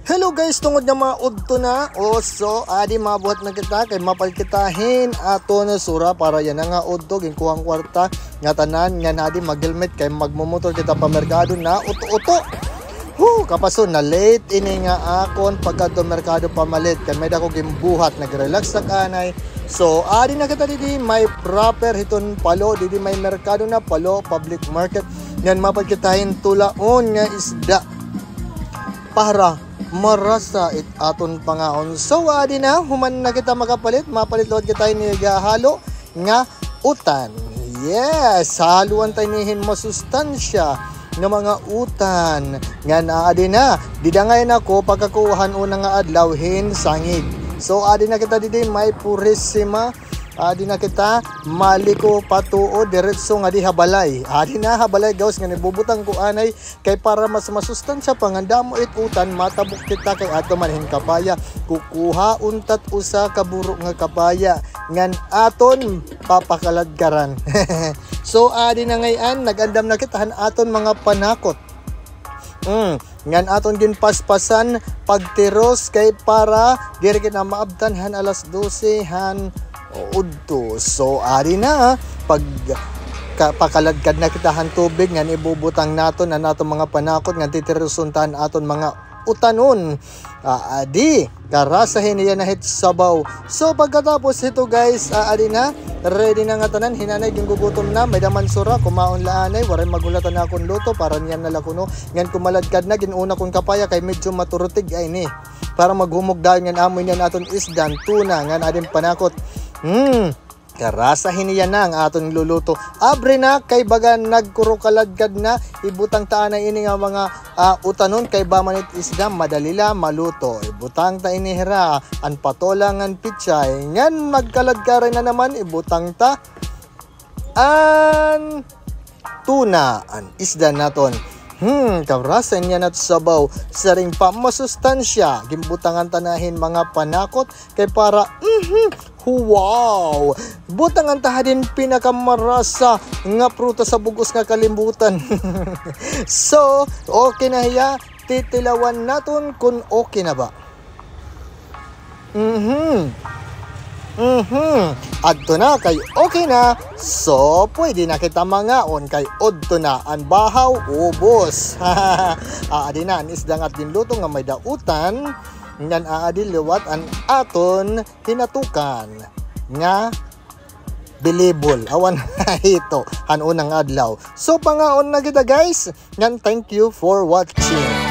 Hello guys, tungod na mga udto na. So, adi mabuhat na kita kay mapalkitahin ato na sura para yan nga udto ginkuhang kwarta nga tanan nga nadi mag-helmet kay magmumotor kita pa merkado na uto-uto. Kapaso na late ini nga akon pagkadto merkado pamalit kay may dako gimbuhat nagrelax sa kanay. So, adi na kita didi may proper hiton palo didi may merkado na palo public market. Yan mapalkitahin tulaon nga isda para marasa it aton pangaon. So adi na human na kita makapalit mapalit lod kita ni gahalo nga utan. Yes, haluan tayo nihin masustansya nga mga utan nga adi na didangay nako pagkakuhan unang nga adlaw hin sangig. So adi na kita didi may purisima. Adi na kita maliko patuo diretso nga di habalay. Adi na habalay gawas nga nibubutang ko anay kay para mas masustansya pa nga damo it utan matabok kita kay ato manhin kapaya. Kukuha untat usa ka burok nga kapaya ngan aton papakaladkaran. So adi na ngayon nagandam na kitahan aton mga panakot. Ngan aton din paspasan pagtiros kay para diri kita maabtanhan alas 12 han udto. So ari na pag pakaladkad na kitahan tubig nga ibubutang naton na naton mga panakot nga titirusuntan aton mga utanon. Adi karasahin niya na hit sabaw. So pagkatapos ito guys, adi na ready na nga tanan hinanay ginggugutom na may daman sura kumaon laanay waray magulatan na akong luto para niyan na lakuno ngan kumaladkad na ginuna kong kapaya kay medyo maturutig ay ni para maghumog dahil ngan amoy niyan aton isdan tuna ngan adin panakot. Karasahin niya na ang aton luluto. Abre na kay baga nagkurukaladkad na ibutang taan na ini nga mga utanon kay bamanit isda madali la maluto. Ibutang ta inihira an patolangan pichay ngan magkaladkaray na naman ibutang ta an tuna an isda naton. Karasan niya nato sabaw saring pa masustansya gimbutangan tanahin mga panakot kay para wow! Butangan taha din pinakamarasa nga pruta sa bugos nga kalimbutan. So, okay na hiya. Titilawan naton kung okay na ba. Adto na kay okay na. So, pwede na kita mangaon kay odto na ang bahaw ubos. Adi na ang isdang at dinluto nga may dautan. Ngan aadi liwat an aton hinatukan nga bilibol awan ito han unang adlaw. So pangaon na kita guys. Ngan thank you for watching.